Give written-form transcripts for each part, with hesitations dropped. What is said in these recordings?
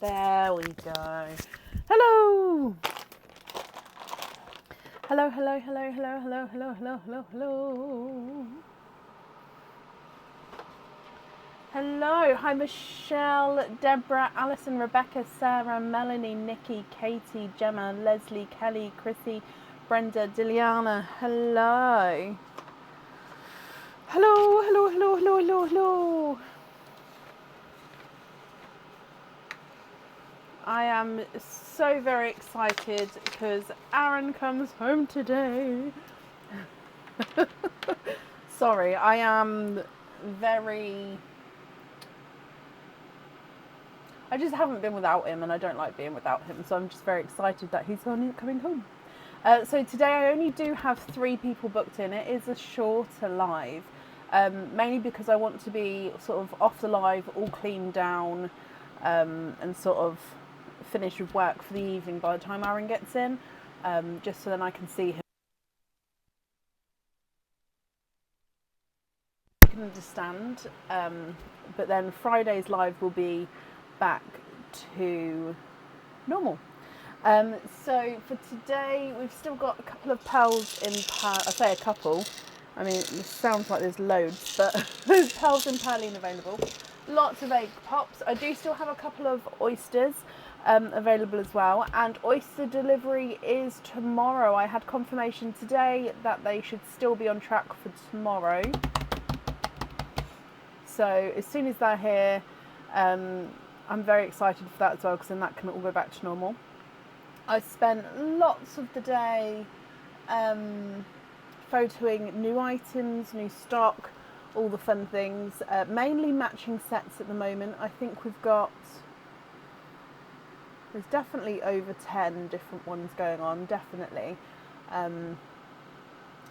There we go. Hello. Hello, hello, hello, hello, hello, hello, hello, hello, hello. Hello. Hi, Michelle, Deborah, Alison, Rebecca, Sarah, Melanie, Nikki, Katie, Gemma, Leslie, Kelly, Chrissy, Brenda, Diliana. Hello. Hello, hello, hello, hello, hello, hello. I am so very excited because Aaron comes home today. Sorry, I am very... I just haven't been without him and I don't like being without him, so I'm just very excited that he's coming home. So today I only do have 3 people booked in. It is a shorter live, mainly because I want to be sort of off the live, all cleaned down, and sort of finished with work for the evening by the time Aaron gets in, just so then I can see him. I can understand, but then Friday's live will be back to normal. So for today, we've still got a couple of pearls in I say a couple. I mean, it sounds like there's loads, but there's pearls in Perline available. Lots of egg pops. I do still have a couple of oysters available as well. And oyster delivery is tomorrow. I had confirmation today that they should still be on track for tomorrow. So as soon as they're here, I'm very excited for that as well, because then that can all go back to normal. I spent lots of the day photoing new items, new stock, all the fun things, mainly matching sets at the moment. I think there's definitely over 10 different ones going on, definitely.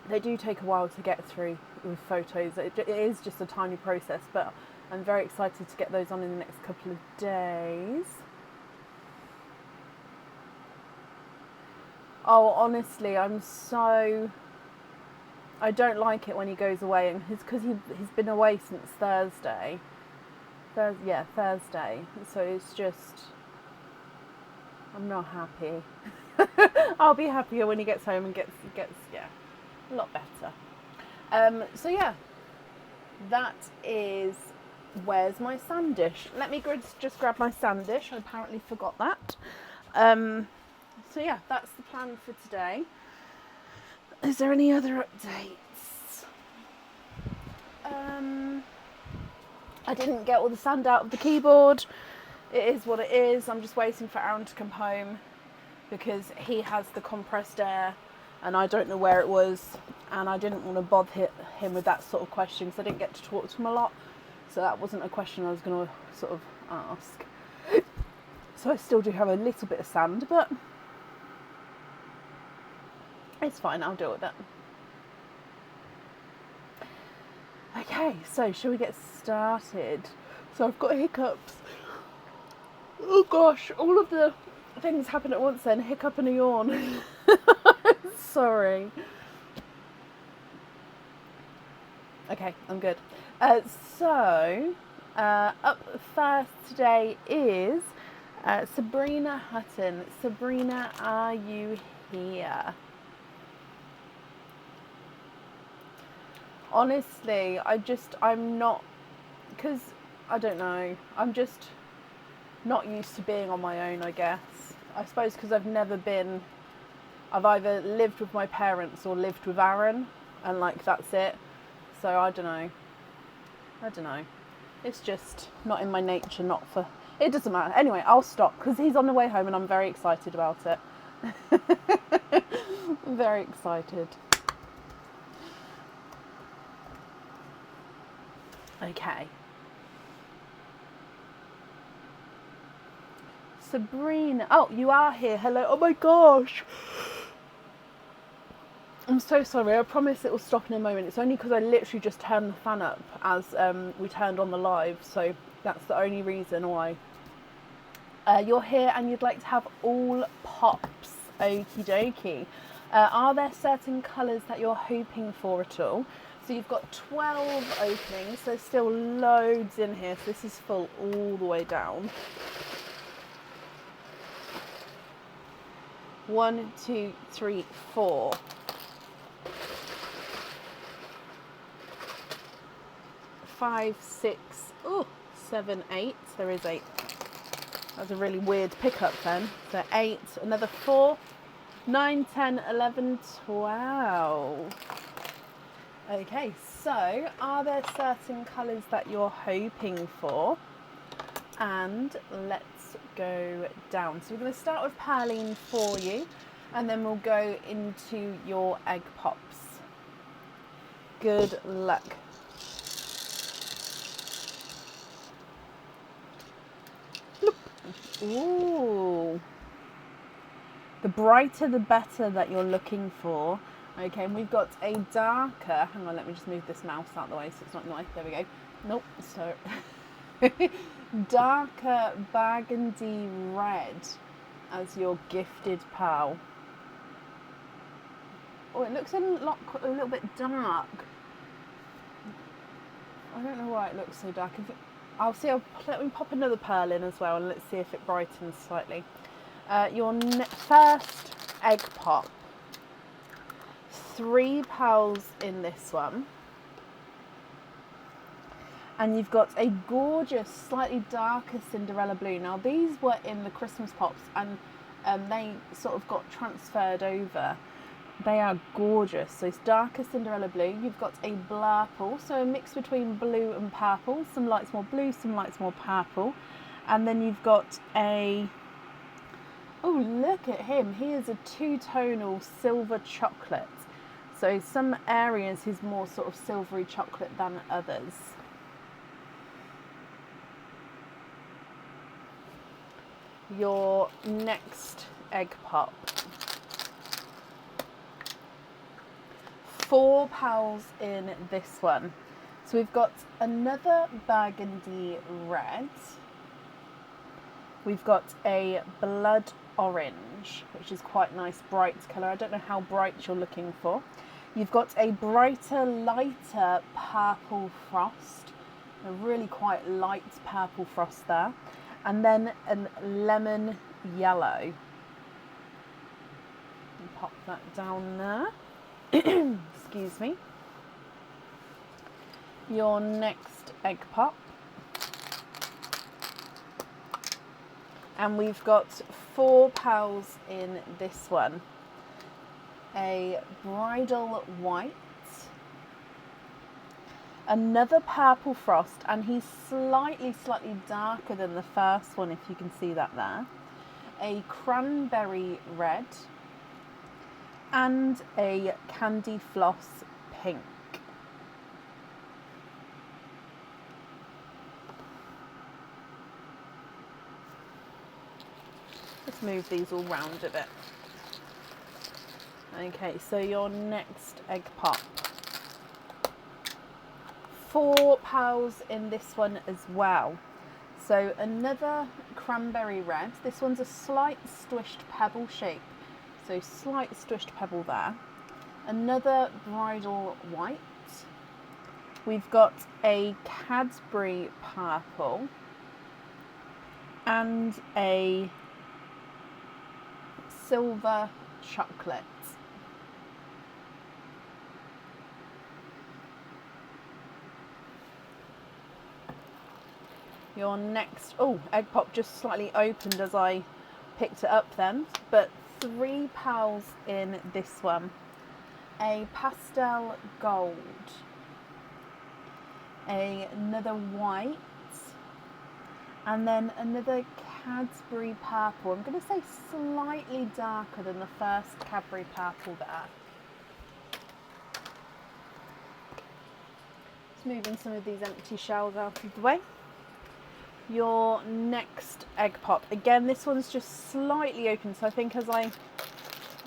They do take a while to get through with photos. It is just a tiny process, but I'm very excited to get those on in the next couple of days. Oh, honestly, I don't like it when he goes away, and because he's been away since Thursday. Thursday. So it's just, I'm not happy. I'll be happier when he gets home and gets a lot better. So yeah, that is. Where's my sand dish? Let me just grab my sand dish. I apparently forgot that. So yeah, that's the plan for today. Is there any other updates? I didn't get all the sand out of the keyboard. It is what it is. I'm just waiting for Aaron to come home because he has the compressed air and I don't know where it was, and I didn't want to bother him with that sort of question because I didn't get to talk to him a lot. So that wasn't a question I was going to sort of ask. So I still do have a little bit of sand, but it's fine, I'll deal with it. Okay, so shall we get started? So I've got hiccups. Oh gosh, all of the things happen at once then. Hiccup and a yawn. Sorry. Okay, I'm good. So up first today is Sabrina Hutton. Sabrina, are you here? Honestly, I'm not, because I don't know, I'm just not used to being on my own, I guess. I suppose because I've either lived with my parents or lived with Aaron, and like that's it. So I don't know. It's just not in my nature, it doesn't matter. Anyway, I'll stop because he's on the way home and I'm very excited about it. I'm very excited. Okay. Sabrina. Oh, you are here. Hello. Oh my gosh. I'm so sorry. I promise it will stop in a moment. It's only because I literally just turned the fan up as we turned on the live. So that's the only reason why. You're here and you'd like to have all pops. Okie dokie. Are there certain colours that you're hoping for at all? So you've got 12 openings. There's still loads in here. So this is full all the way down. 1, 2, 3, 4. 5, 6, 7, 8. There is 8. That was a really weird pickup then. So 8, another 4, 9, 10, 11, 12. Okay, so are there certain colours that you're hoping for? And let's go down. So we're going to start with Perline for you, and then we'll go into your egg pops. Good luck. Ooh. The brighter the better that you're looking for. Okay, and we've got a darker, hang on, let me just move this mouse out of the way so it's not in the way. There we go. Nope, so darker burgundy red as your gifted pearl. Oh, it looks a little bit dark. I don't know why it looks so dark. Let me pop another pearl in as well, and let's see if it brightens slightly. Your first egg pop. 3 pearls in this one. And you've got a gorgeous, slightly darker Cinderella blue. Now, these were in the Christmas pops, and they sort of got transferred over. They are gorgeous. So it's darker Cinderella blue. You've got a blurple, so a mix between blue and purple. Some lights more blue, some lights more purple. And then you've got a, oh, look at him. He is a two-tonal silver chocolate. So some areas he's more sort of silvery chocolate than others. Your next egg pop. 4 pearls in this one. So we've got another burgundy red. We've got a blood orange, which is quite nice, bright colour. I don't know how bright you're looking for. You've got a brighter, lighter purple frost. A really quite light purple frost there. And then a lemon yellow. Pop that down there. Excuse me. Your next egg pop. And we've got 4 pearls in this one. A bridal white. Another purple frost, and he's slightly darker than the first one, if you can see that there. A cranberry red. And a candy floss pink. Let's move these all round a bit. Okay, so your next egg pop. 4 pearls in this one as well. So another cranberry red. This one's a slight squished pebble shape. So slight squished pebble there. Another bridal white. We've got a Cadbury purple. And a silver chocolate. Your next, egg pop just slightly opened as I picked it up then, but 3 pearls in this one. A pastel gold, another white, and then another Cadbury purple. I'm going to say slightly darker than the first Cadbury purple there. Just moving some of these empty shells out of the way. Your next egg pop. Again, this one's just slightly open, so I think as I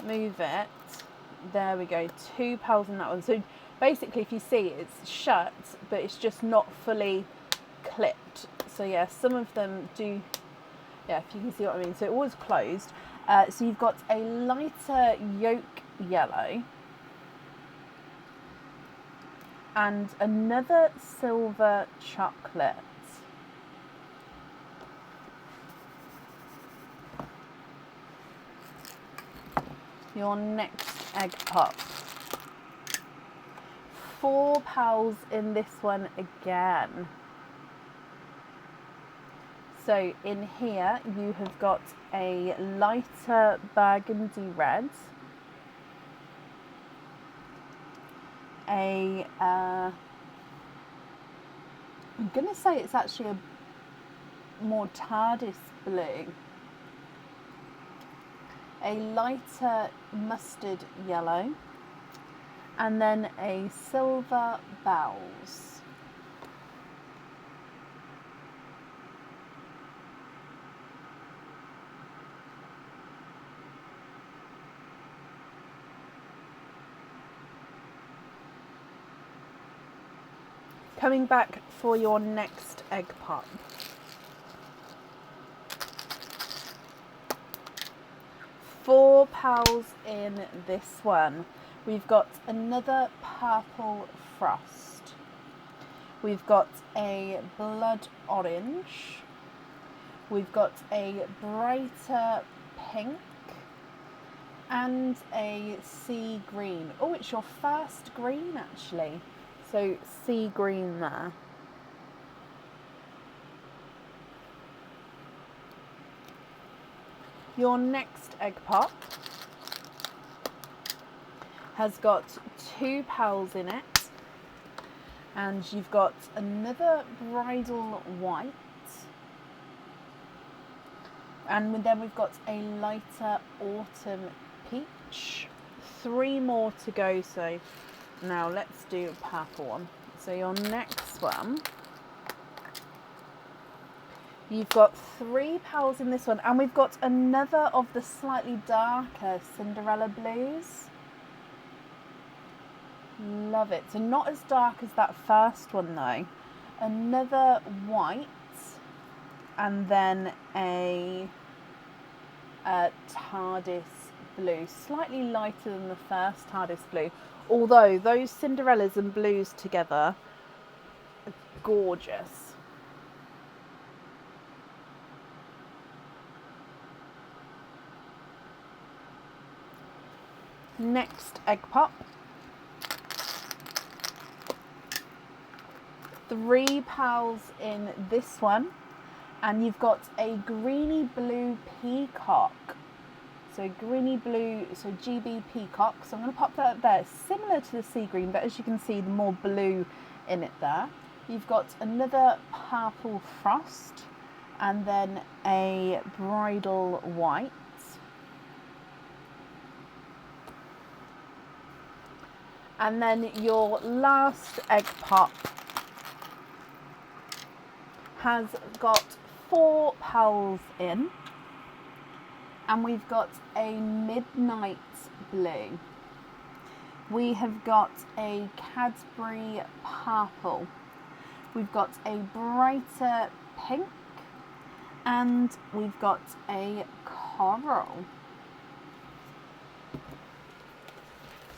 move it, there we go, 2 pearls in that one. So basically, if you see, it's shut, but it's just not fully clipped. So yeah, some of them do, yeah, if you can see what I mean. So it was closed. So you've got a lighter yolk yellow and another silver chocolate. Your next egg pop. 4 pals in this one again. So in here you have got a lighter burgundy red, I'm going to say it's actually a more TARDIS blue, a lighter mustard yellow, and then a silver bells. Coming back for your next egg pop. Four pals in this one. We've got another purple frost. We've got a blood orange. We've got a brighter pink and a sea green. Oh, it's your first green actually. So sea green there. Your next egg pop has got 2 pals in it, and you've got another bridal white, and then we've got a lighter autumn peach. 3 more to go, so now let's do a purple one. So your next one, you've got 3 pals in this one, and we've got another of the slightly darker Cinderella blues. Love it. So not as dark as that first one though. Another white, and then a TARDIS blue, slightly lighter than the first TARDIS blue. Although those Cinderellas and blues together are gorgeous. Next egg pop. 3 pals in this one, and you've got a greeny blue peacock. So greeny blue, so GB peacock. So I'm going to pop that up there. Similar to the sea green, but as you can see, the more blue in it there. You've got another purple frost, and then a bridal white. And then your last egg pop has got 4 pals in, and we've got a midnight blue. We have got a Cadbury purple. We've got a brighter pink, and we've got a coral.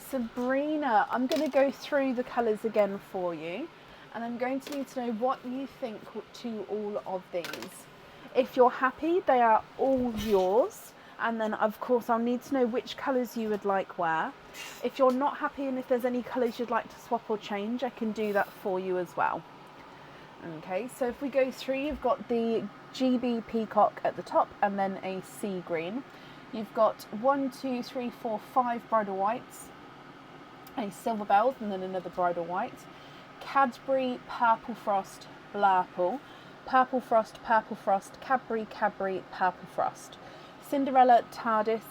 Sabrina, I'm going to go through the colours again for you, and I'm going to need to know what you think to all of these. If you're happy, they are all yours, and then of course I'll need to know which colours you would like where. If you're not happy and if there's any colours you'd like to swap or change, I can do that for you as well. Okay, so if we go through, you've got the GB peacock at the top, and then a sea green. You've got 1, 2, 3, 4, 5 bridal whites, a silver bells, and then another bridal white. Cadbury, purple frost, blurple, purple frost, Cadbury, purple frost. Cinderella TARDIS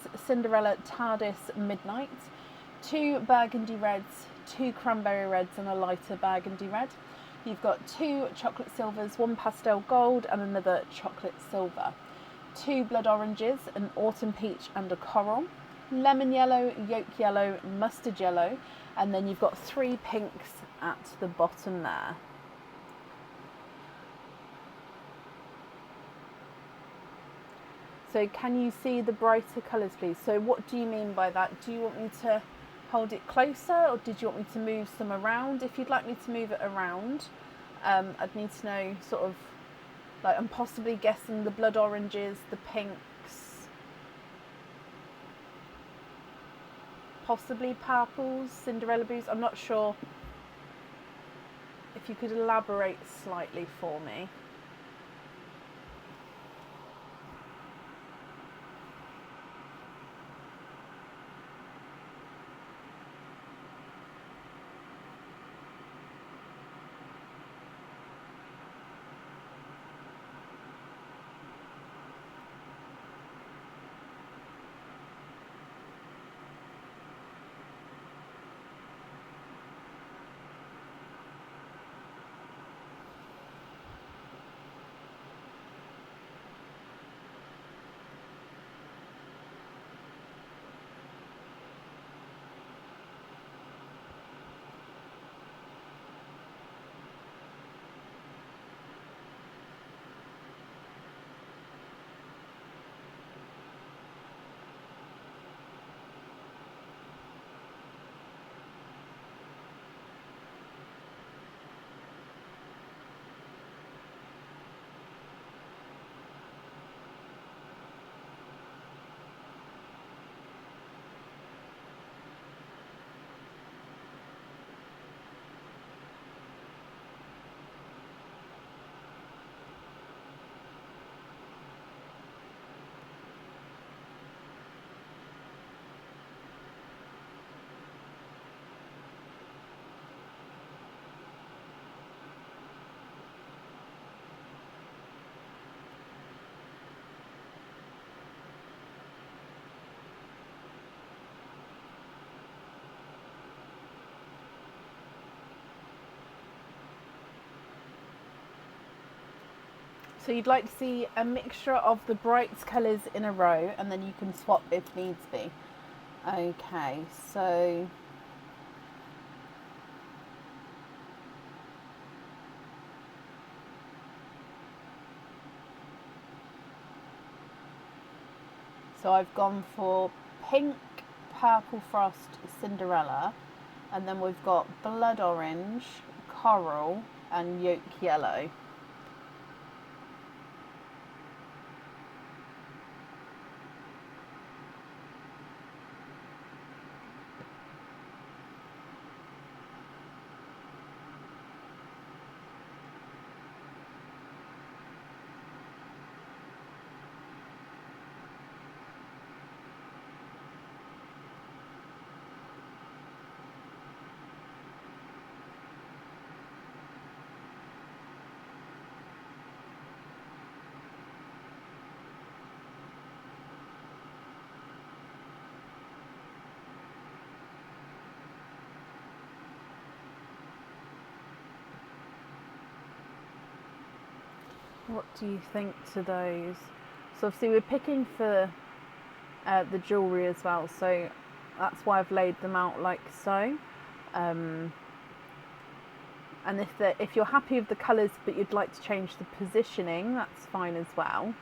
midnight, 2 burgundy reds, 2 cranberry reds, and a lighter burgundy red. You've got 2 chocolate silvers, 1 pastel gold, and another chocolate silver. 2 blood oranges, an autumn peach, and a coral. Lemon yellow, yolk yellow, mustard yellow, and then you've got 3 pinks at the bottom there. So can you see the brighter colours, please? So what do you mean by that? Do you want me to hold it closer, or did you want me to move some around? If you'd like me to move it around, I'd need to know sort of, like, I'm possibly guessing the blood oranges, the pinks. possibly purples, Cinderella blues. I'm not sure. If you could elaborate slightly for me. So you'd like to see a mixture of the bright colours in a row, and then you can swap if needs be. Okay, so I've gone for pink, purple frost, Cinderella, and then we've got blood orange, coral, and yolk yellow. What do you think to those? So obviously we're picking for the jewellery as well, so that's why I've laid them out like so. And if you're happy with the colours but you'd like to change the positioning, that's fine as well.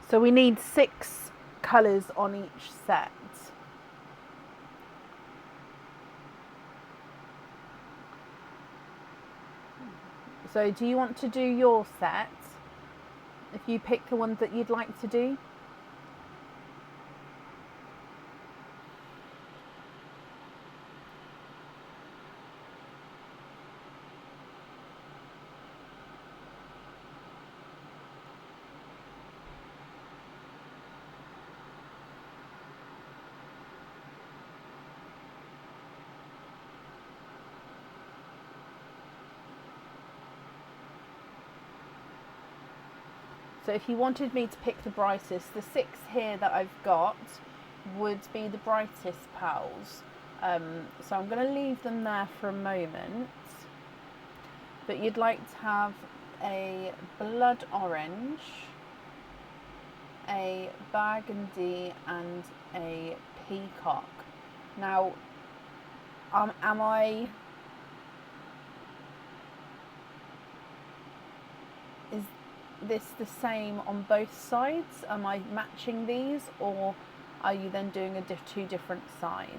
So we need 6 colours on each set. So do you want to do your set? If you pick the ones that you'd like to do? So if you wanted me to pick the brightest, the 6 here that I've got would be the brightest pals. So I'm going to leave them there for a moment. But you'd like to have a blood orange, a burgundy and a peacock. Now, am I... Is this the same on both sides? Am I matching these, or are you then doing two different sides?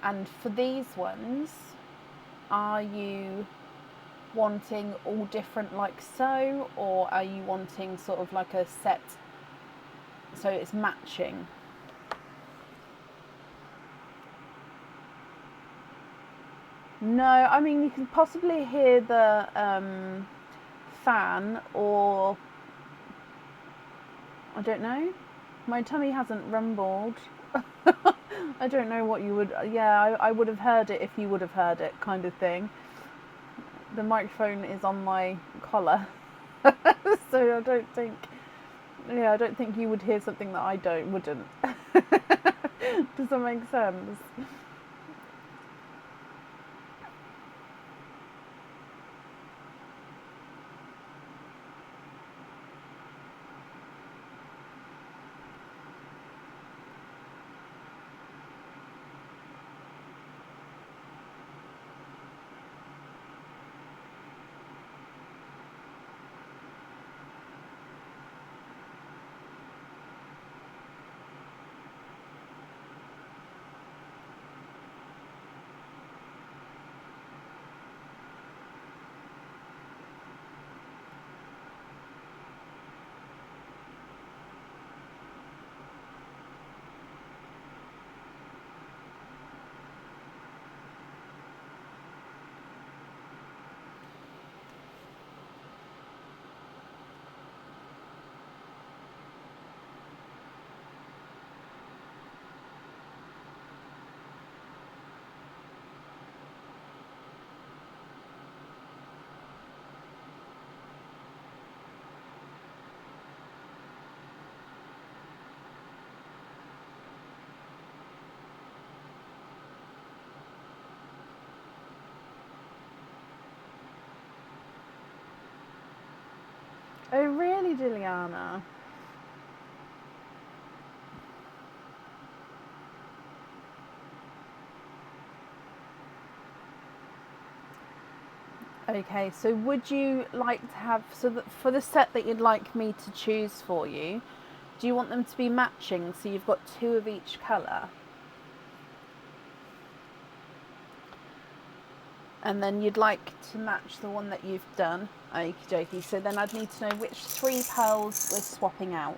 And for these ones, are you wanting all different like so, or are you wanting sort of like a set so it's matching? No, I mean you can possibly hear the fan, or I don't know. My tummy hasn't rumbled. I don't know what you would... Yeah, I would have heard it if you would have heard it, kind of thing. The microphone is on my collar. So I don't think... Yeah, I don't think you would hear something that I wouldn't. Does that make sense? Oh really, Juliana? Okay, so would you like to have, so that for the set that you'd like me to choose for you, do you want them to be matching, so you've got 2 of each colour? And then you'd like to match the one that you've done. Okie dokie. So then I'd need to know which 3 pearls we're swapping out.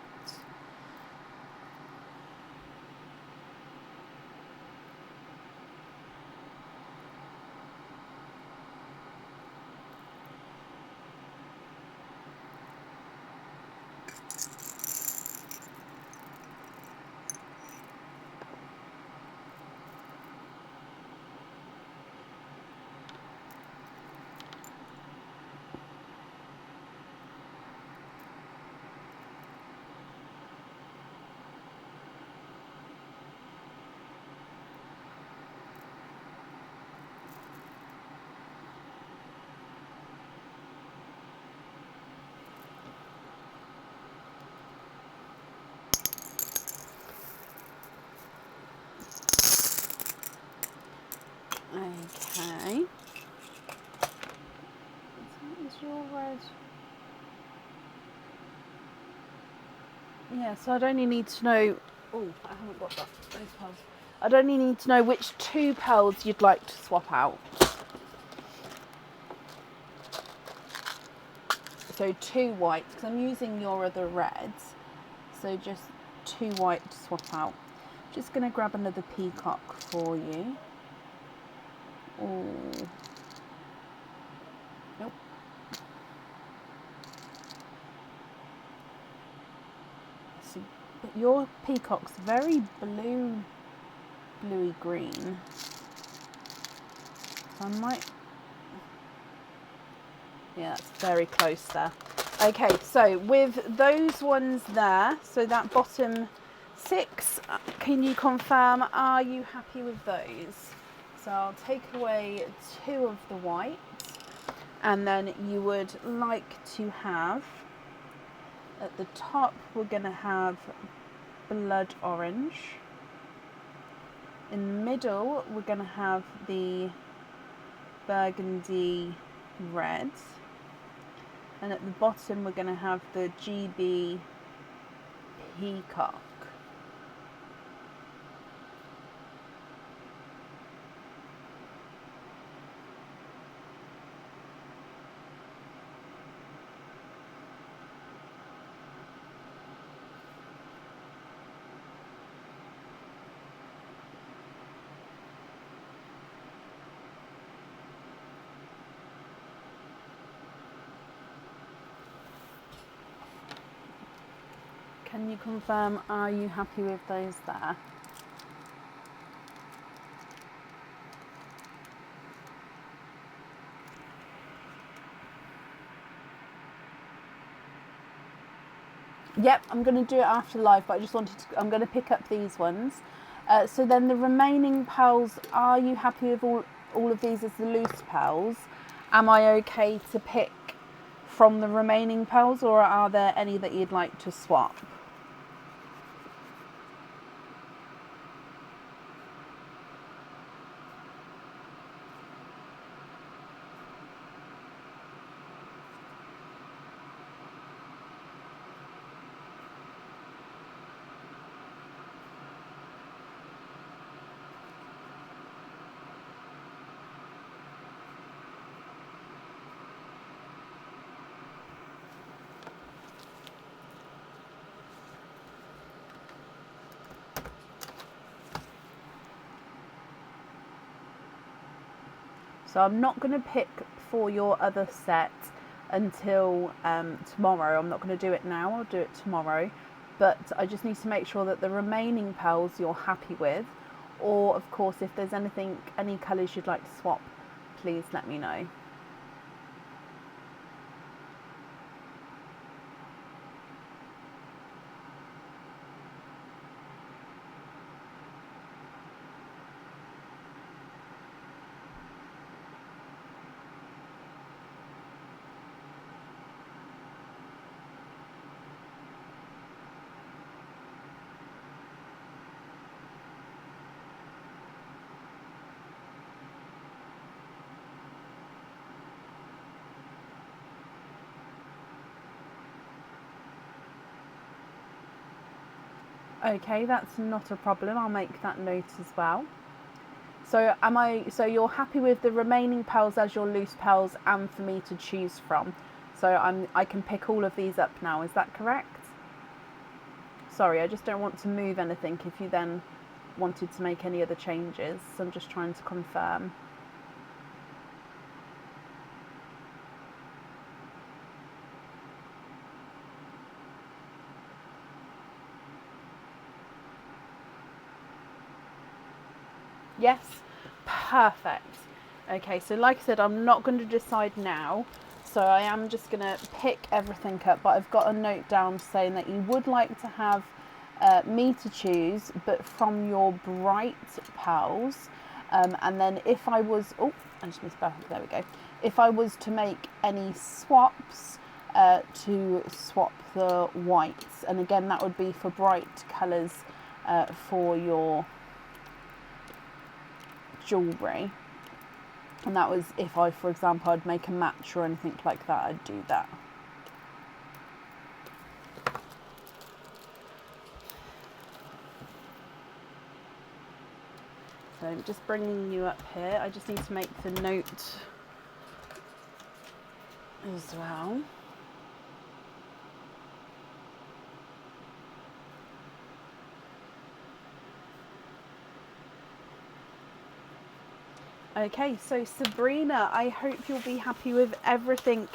Okay. Is your red? Yeah, so I'd only need to know... Oh, I haven't got those pearls. I'd only need to know which 2 pearls you'd like to swap out. So 2 white, because I'm using your other reds. So just 2 white to swap out. Just going to grab another peacock for you. Oh. Nope. So, but your peacock's very bluey green. So I might... Yeah, that's very close there. Okay, so with those ones there, so that bottom 6, can you confirm, are you happy with those? So I'll take away 2 of the white, and then you would like to have, at the top we're going to have blood orange. In the middle we're going to have the burgundy red. And at the bottom we're going to have the GB peacock. Can you confirm, are you happy with those there? Yep, I'm going to do it after live, but I just wanted to, I'm going to pick up these ones. So then the remaining pearls, are you happy with all of these as the loose pearls? Am I okay to pick from the remaining pearls, or are there any that you'd like to swap? So I'm not going to pick for your other set until tomorrow. I'm not going to do it now, I'll do it tomorrow. But I just need to make sure that the remaining pearls you're happy with. Or of course, if there's anything, any colours you'd like to swap, please let me know. Okay, that's not a problem. I'll make that note as well. So so you're happy with the remaining pearls as your loose pearls and for me to choose from. So I can pick all of these up now, is that correct? Sorry, I just don't want to move anything if you then wanted to make any other changes. So I'm just trying to confirm. Yes, perfect. Okay, so like I said, I'm not going to decide now. So I am just going to pick everything up, but I've got a note down saying that you would like to have me to choose, but from your bright pearls. And then if I was, oh, I just missed back, there we go. If I was to make any swaps, to swap the whites. And again, that would be for bright colours for your jewellery. And that was if I, for example, I'd make a match or anything like that, I'd do that. So just bringing you up here, I just need to make the note as well. Okay, so Sabrina, I hope you'll be happy with everything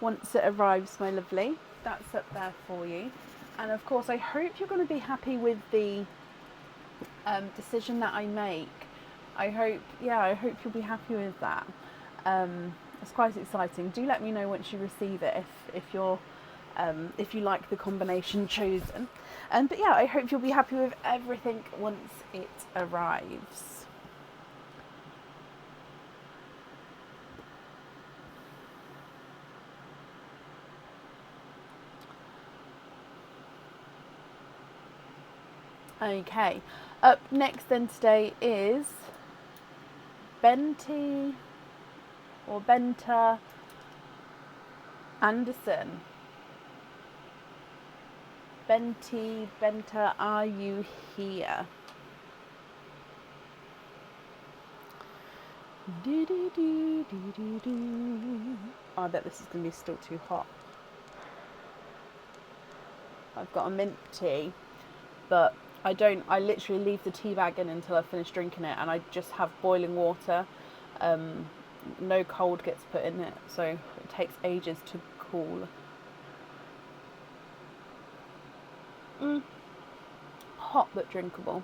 once it arrives, my lovely. That's up there for you. And of course, I hope you're going to be happy with the decision that I make. I hope you'll be happy with that. It's quite exciting. Do let me know once you receive it if you're if you like the combination chosen. But yeah, I hope you'll be happy with everything once it arrives. Okay, up next then today is Benti or Benta Anderson. Benta, are you here? Oh, I bet this is going to be still too hot. I've got a mint tea, but I literally leave the tea bag in until I finish drinking it, and I just have boiling water. No cold gets put in it, so it takes ages to cool. Hot but drinkable.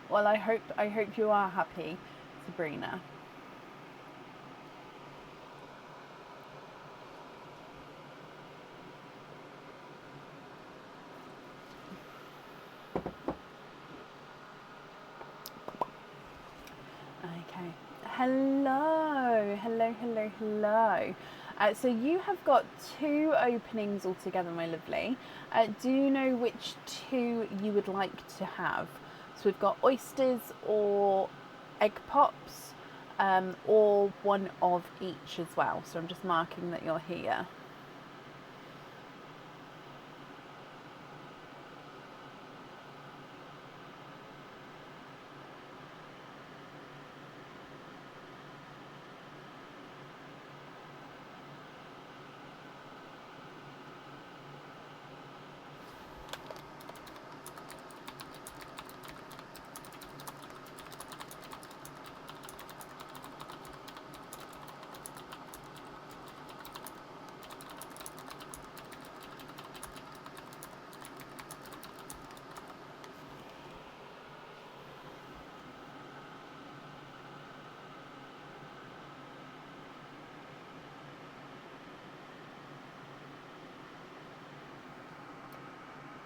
Well, I hope you are happy, Sabrina. Okay. Hello. So you have got 2 openings altogether, my lovely. Do you know which 2 you would like to have? So we've got oysters or egg pops, or one of each as well. So I'm just marking that you're here.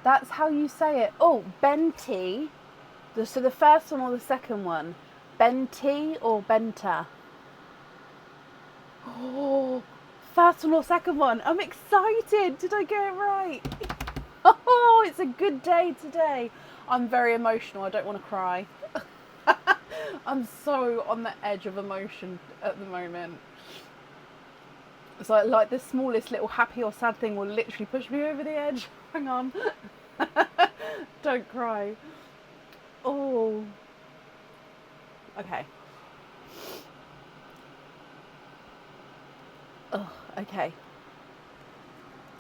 That's how you say it. Oh, Benti. So the first one or the second one? Benti or Benta? Oh, first one or second one? I'm excited. Did I get it right? Oh, it's a good day today. I'm very emotional. I don't want to cry. I'm so on the edge of emotion at the moment. It's like the smallest little happy or sad thing will literally push me over the edge. Hang on. Don't cry. Oh. Okay. Oh, okay.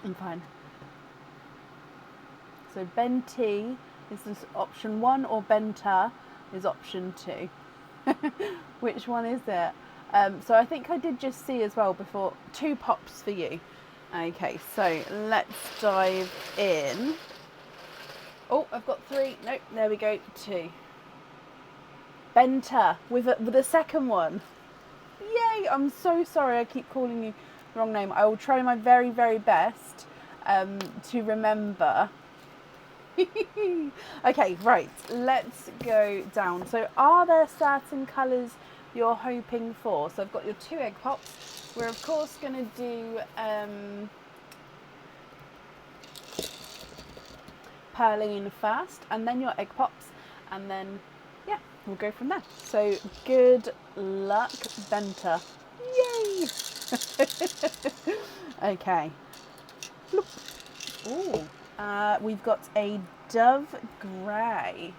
I'm fine. So Benti is this option 1 or Benta is option 2. Which one is it? So I think I did just see as well before 2 pops for you. Okay, so let's dive in. Oh, I've got 3. Nope, there we go. 2. Benta with a second one. Yay! I'm so sorry. I keep calling you the wrong name. I will try my very, very best to remember. Okay, right. Let's go down. So, are there certain colours you're hoping for? So, I've got your 2 egg pops. We're of course going to do Perline first, and then your egg pops, and then yeah, we'll go from there. So good luck, Benta. Yay! Okay. Ooh, we've got a dove grey.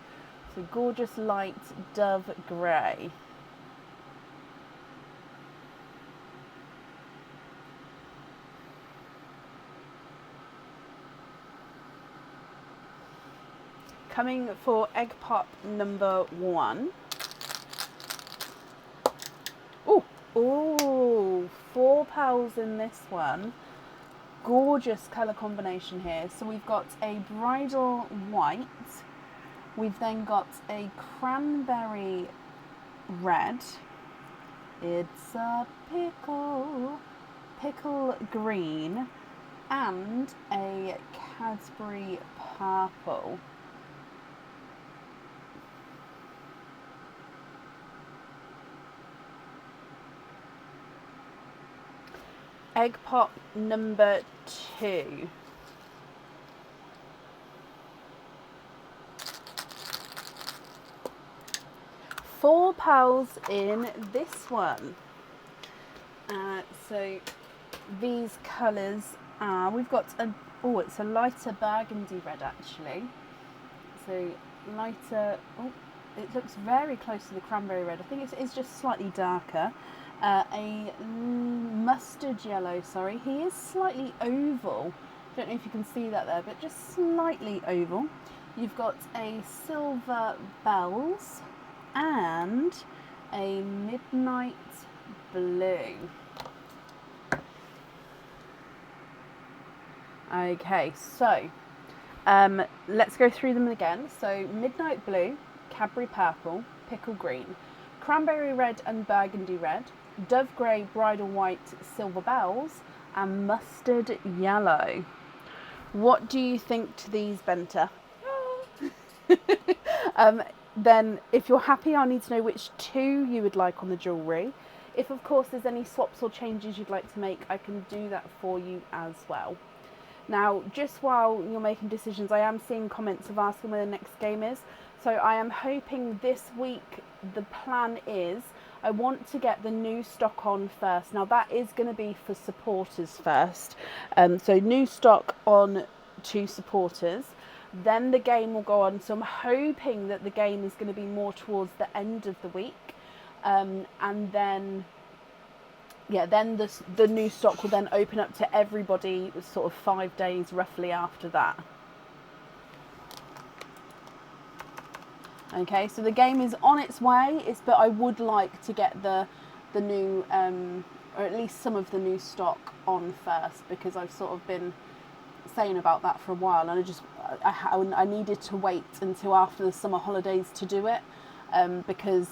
So gorgeous light dove grey. Coming for egg pop number 1. Ooh, 4 pearls in this one. Gorgeous colour combination here. So we've got a bridal white. We've then got a cranberry red. It's a pickle green, and a Cadbury purple. Egg pop number 2. Four pearls in this one. So these colours are, we've got it's a lighter burgundy red actually. So lighter, it looks very close to the cranberry red. I think it's just slightly darker. A mustard yellow, sorry. He is slightly oval. Don't know if you can see that there, but just slightly oval. You've got a silver bells and a midnight blue. Okay, so let's go through them again. So midnight blue, Cadbury purple, pickle green, cranberry red and burgundy red, dove grey, bridal white, silver bells, and mustard yellow. What do you think to these, Benta? Then if you're happy, I need to know which 2 you would like on the jewellery. If of course there's any swaps or changes you'd like to make, I can do that for you as well. Now, just while you're making decisions, I am seeing comments of asking where the next game is. So I am hoping this week, the plan is, I want to get the new stock on first. Now that is going to be for supporters first. So new stock on to supporters. Then the game will go on. So I'm hoping that the game is going to be more towards the end of the week. And then... yeah, then the new stock will then open up to everybody sort of 5 days roughly after that. Okay, so the game is on its way, but I would like to get the new, or at least some of the new stock on first, because I've sort of been saying about that for a while, and I needed to wait until after the summer holidays to do it, because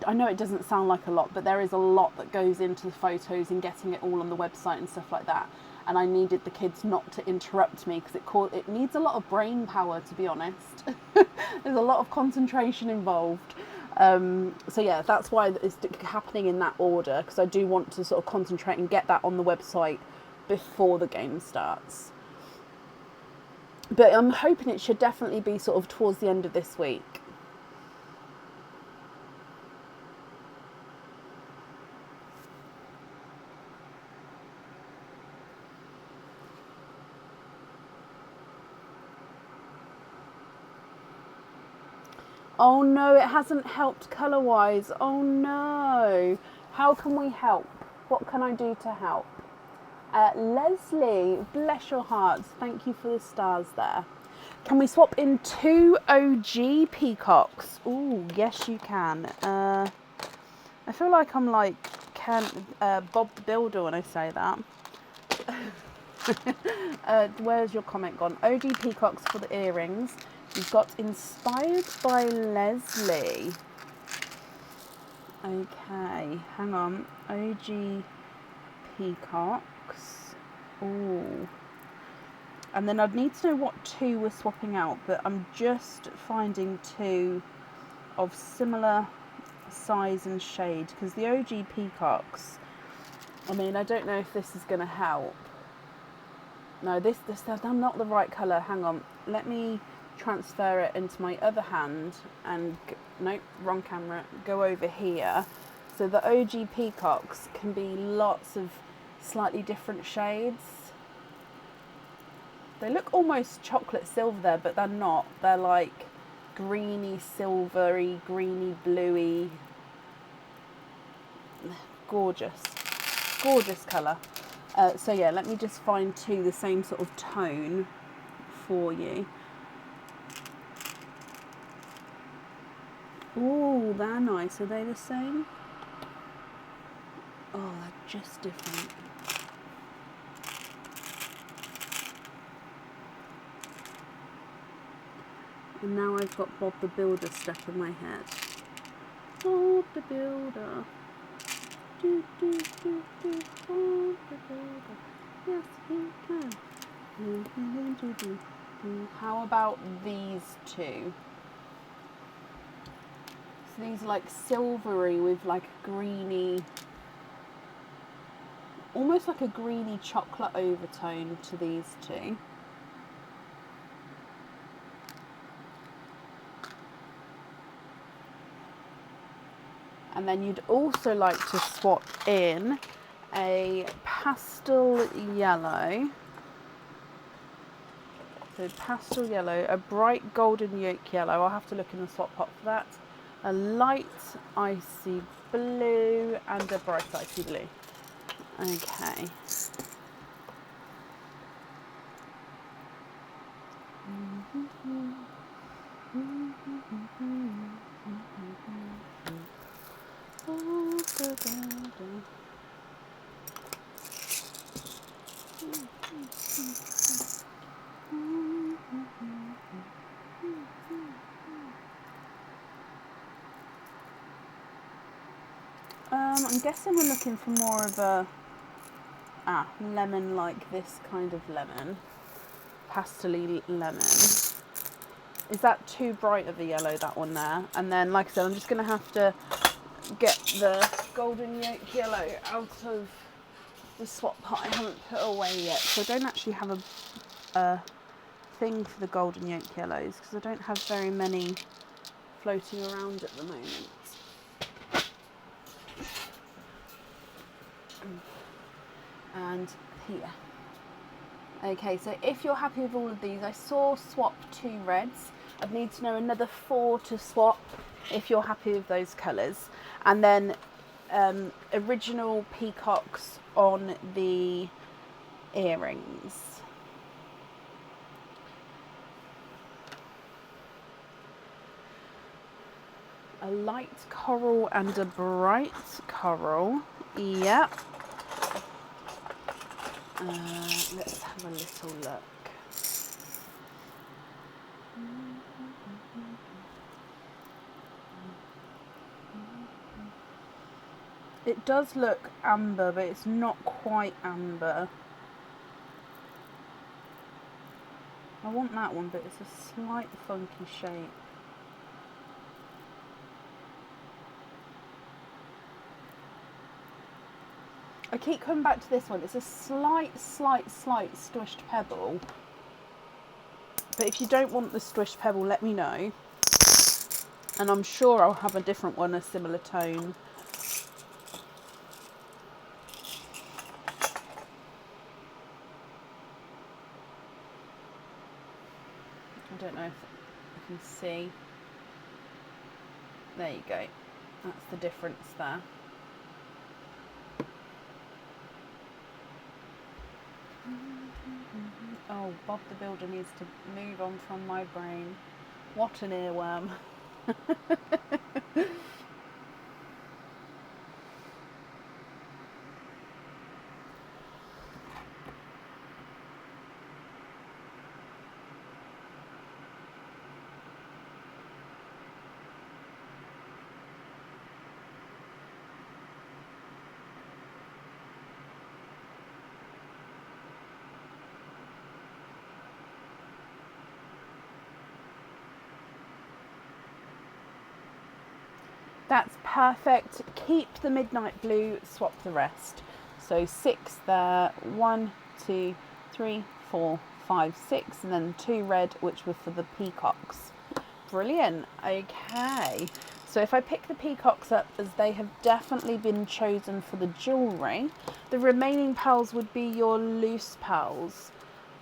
I know it doesn't sound like a lot, but there is a lot that goes into the photos and getting it all on the website and stuff like that. And I needed the kids not to interrupt me, because it needs a lot of brain power, to be honest. There's a lot of concentration involved. So yeah, that's why it's happening in that order, because I do want to sort of concentrate and get that on the website before the game starts. But I'm hoping it should definitely be sort of towards the end of this week. Oh no, it hasn't helped colour-wise. Oh no. How can we help? What can I do to help? Leslie, bless your hearts. Thank you for the stars there. Can we swap in 2 OG peacocks? Ooh, yes you can. I feel like I'm like Bob the Builder when I say that. Where's your comment gone? OG peacocks for the earrings. You've got inspired by Leslie. Okay, hang on. OG peacocks. Ooh. And then I'd need to know what 2 we're swapping out, but I'm just finding 2 of similar size and shade, because the OG peacocks, I mean, I don't know if this is going to help. No, they're not the right colour. Hang on. Let me transfer it into my other hand and nope, wrong camera, go over here. So the OG peacocks can be lots of slightly different shades. They look almost chocolate silver there, but they're not. They're like greeny silvery, greeny bluey. Gorgeous colour. So yeah, let me just find 2 the same sort of tone for you. Oh, they're nice. Are they the same? Oh, they're just different. And now I've got Bob the Builder stuck in my head. Bob the Builder. Yes, he can. How about these two? So these are like silvery with like a greeny, almost like a greeny chocolate overtone to these two. And then you'd also like to swap in a pastel yellow. So pastel yellow, a bright golden yolk yellow. I'll have to look in the swap pot for that. A light icy blue and a bright icy blue. Okay. I'm guessing we're looking for more of a lemon, like this kind of lemon, pastel-y lemon. Is that too bright of a yellow, that one there? And then, like I said, I'm just going to have to get the golden yolk yellow out of the swap pot. I haven't put away yet, so I don't actually have a thing for the golden yolk yellows because I don't have very many floating around at the moment. And here. Okay, so if you're happy with all of these, I saw swap 2 reds. I'd need to know another 4 to swap if you're happy with those colours. And then original peacocks on the earrings. A light coral and a bright coral. Yep. Let's have a little look. It does look amber, but it's not quite amber. I want that one, but it's a slight funky shape. I keep coming back to this one. It's a slight squished pebble. But if you don't want the squished pebble, let me know. And I'm sure I'll have a different one, a similar tone. I don't know if you can see. There you go. That's the difference there. Oh, Bob the Builder needs to move on from my brain. What an earworm. That's perfect. Keep the midnight blue, swap the rest. So 6 there, 1, 2, 3, 4, 5, 6, and then 2 red, which were for the peacocks. Brilliant. Okay. So if I pick the peacocks up, as they have definitely been chosen for the jewellery, the remaining pearls would be your loose pearls.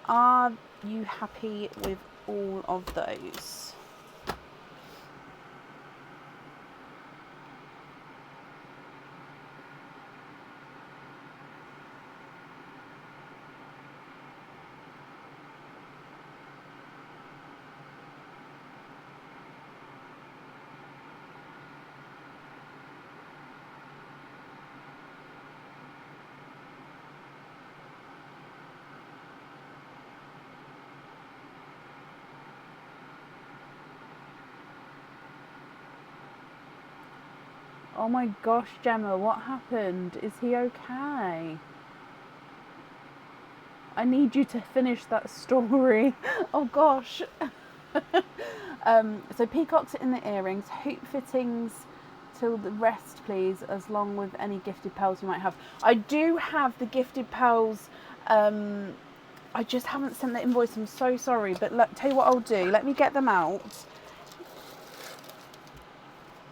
Are you happy with all of those? Oh my gosh, Gemma, what happened? Is he okay? I need you to finish that story. Oh gosh. So peacocks in the earrings, hoop fittings till the rest please, as long with any gifted pearls you might have. I do have the gifted pearls. I just haven't sent the invoice, I'm so sorry, but look, tell you what I'll do, let me get them out.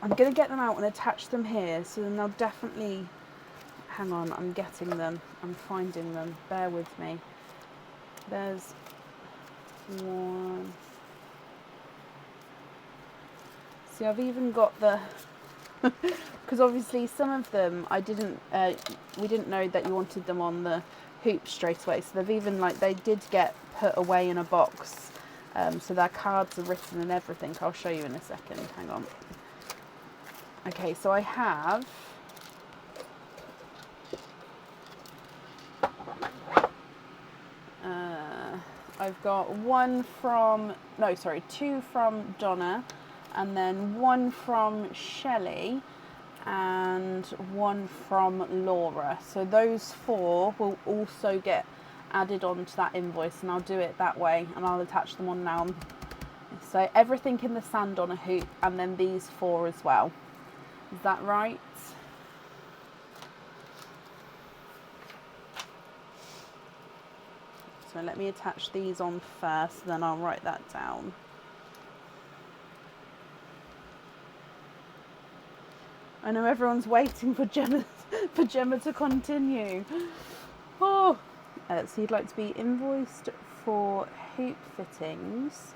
I'm going to get them out and attach them here, so then they'll definitely, hang on, I'm getting them, I'm finding them, bear with me. There's one. See, I've even got the, because obviously some of them we didn't know that you wanted them on the hoop straight away, so they've even, like, they did get put away in a box, so their cards are written and everything. I'll show you in a second, hang on. Okay, so I have I've got two from Donna, and then one from Shelley, and one from Laura. So those 4 will also get added onto that invoice, and I'll do it that way, and I'll attach them on now. So everything in the sand on a hoop, and then these 4 as well. Is that right? So let me attach these on first, then I'll write that down. I know everyone's waiting for Gemma to continue. Oh, so you'd like to be invoiced for hoop fittings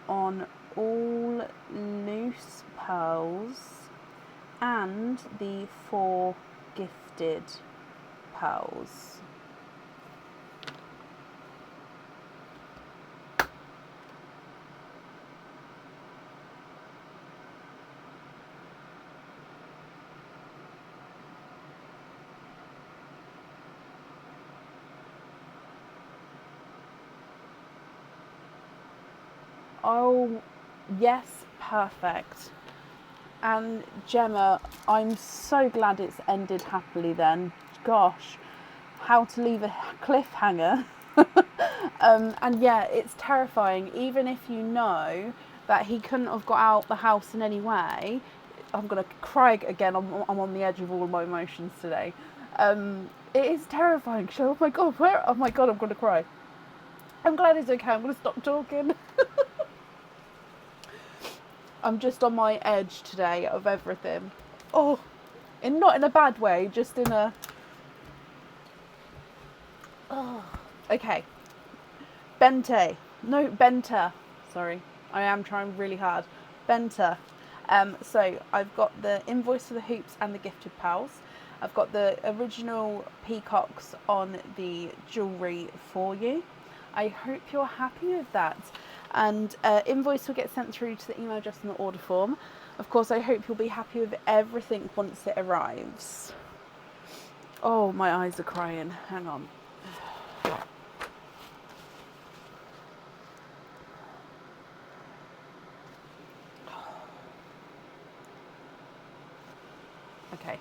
on all loose pearls and the 4 gifted pearls. Oh, yes, perfect. And Gemma, I'm so glad it's ended happily then. Gosh, how to leave a cliffhanger. And yeah, it's terrifying. Even if you know that he couldn't have got out the house in any way, I'm going to cry again. I'm on the edge of all my emotions today. It is terrifying. Oh my God, oh my God, I'm going to cry. I'm glad it's okay. I'm going to stop talking. I'm just on my edge today of everything. Oh, not in a bad way, just in a... Oh. Okay. Benta. Sorry, I am trying really hard. Benta. So I've got the invoice for the hoops and the gifted pals. I've got the original peacocks on the jewellery for you. I hope you're happy with that. And invoice will get sent through to the email address in the order form. Of course, I hope you'll be happy with everything once it arrives. Oh, my eyes are crying. Hang on. Okay.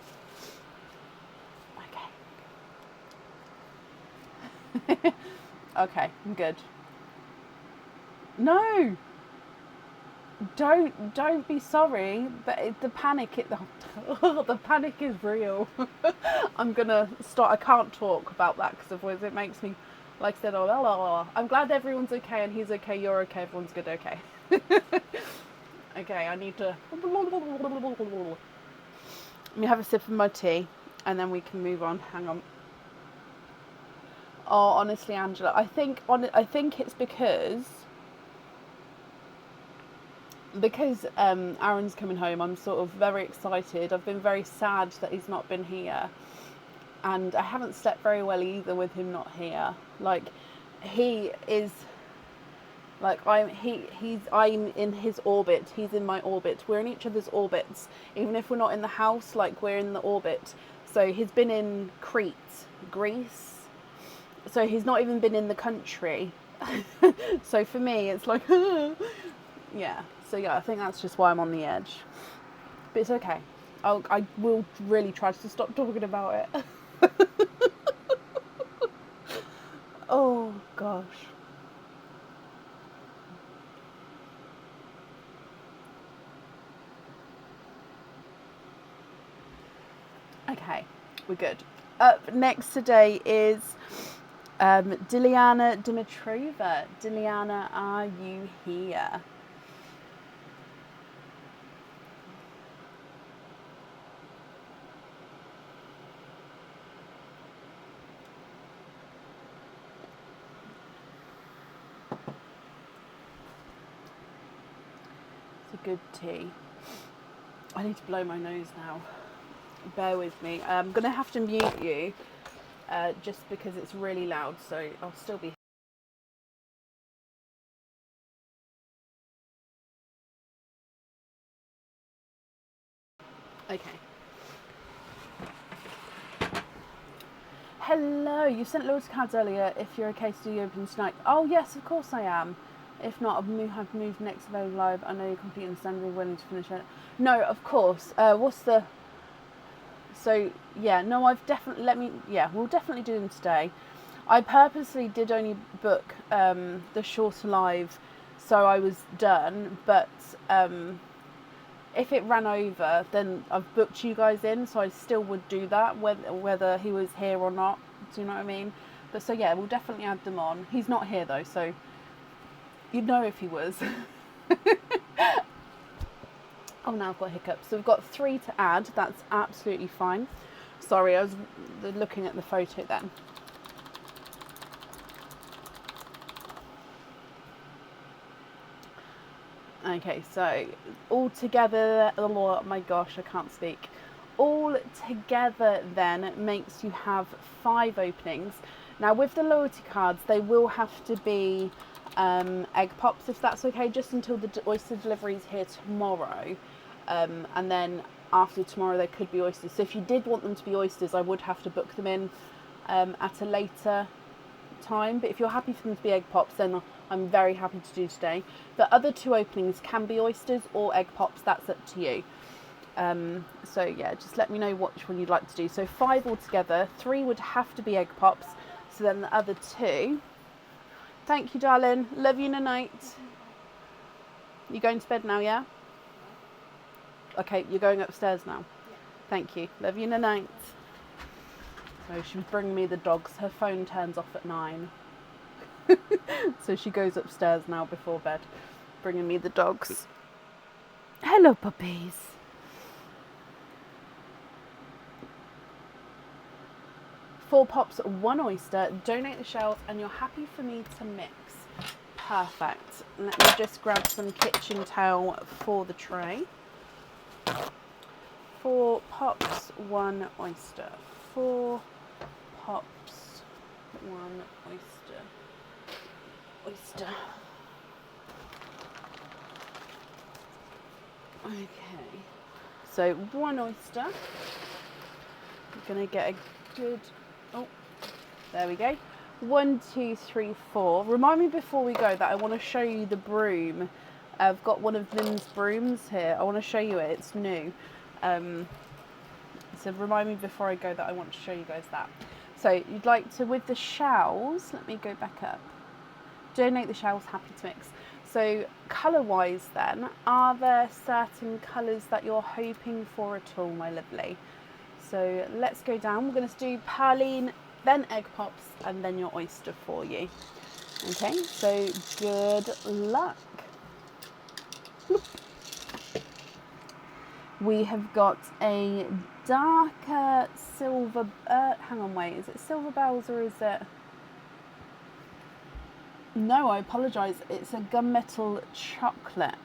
Okay, I'm good. No, don't be sorry. But the panic, the panic is real. I'm gonna start. I can't talk about that because otherwise it makes me, like I said, I'm glad everyone's okay and he's okay. You're okay. Everyone's good. Okay. Okay, I need to. Let me have a sip of my tea, and then we can move on. Hang on. Oh, honestly, Angela, I think it's because Aaron's coming home. I'm sort of very excited. I've been very sad that he's not been here, and I haven't slept very well either with him not here. Like, he is, like, I'm in his orbit. He's in my orbit. We're in each other's orbits. Even if we're not in the house, like, we're in the orbit. So he's been in Crete, Greece. So he's not even been in the country. So for me, it's like, yeah. So yeah, I think that's just why I'm on the edge. But it's okay. I will really try to stop talking about it. Oh gosh. Okay, we're good. Up next today is Diliana Dimitrova. Diliana, are you here? It's a good tea. I need to blow my nose now. Bear with me. I'm going to have to mute you just because it's really loud, so I'll still be. Okay. Hello, you sent loads of cards earlier. If you're okay to do the opening tonight. Oh yes, of course I am. If not, I've moved next available live. I know you're completely understandable, willing to finish it. No, of course. What's the... So, yeah, no, I've definitely... we'll definitely do them today. I purposely did only book the shorter live so I was done, but if it ran over, then I've booked you guys in, so I still would do that, whether he was here or not. Do you know what I mean? But so, yeah, we'll definitely add them on. He's not here, though, so you'd know if he was. Oh, now I've got hiccups. So we've got 3 to add. That's absolutely fine. Sorry, I was looking at the photo then. Okay, so all together, oh my gosh, I can't speak. All together then it makes you have 5 openings. Now with the loyalty cards, they will have to be egg pops, if that's okay, just until the oyster delivery is here tomorrow. And then after tomorrow there could be oysters. So if you did want them to be oysters, I would have to book them in at a later time. But if you're happy for them to be egg pops, then I'm very happy to do today. The other 2 openings can be oysters or egg pops. That's up to you. So yeah, just let me know which one you'd like to do. So 5 altogether. 3 would have to be egg pops. So then the other 2. Thank you, darling. Love you, night. You going to bed now, yeah? Okay, you're going upstairs now. Yeah. Thank you. Love you, night. So she's bringing me the dogs. Her phone turns off at 9. So she goes upstairs now before bed, bringing me the dogs. Hello, puppies. Four pops, 1 oyster. Donate the shells, and you're happy for me to mix. Perfect. Let me just grab some kitchen towel for the tray. 4 pops, 1 oyster. 4 pops, 1 oyster. Oyster. Okay. So 1 oyster. I'm gonna get a good. Oh, there we go. 1, 2, 3, 4. Remind me before we go that I want to show you the broom. I've got one of Lynn's brooms here. I want to show you it. It's new. So remind me before I go that I want to show you guys that. So you'd like to, with the shells, let me go back up. Donate the shells, happy to mix. So colour-wise then, are there certain colours that you're hoping for at all, my lovely? So let's go down. We're going to do praline, then egg pops, and then your oyster for you. Okay, so good luck. We have got a darker silver, hang on, wait, is it silver bells or is it? No, I apologise, it's a gunmetal chocolate.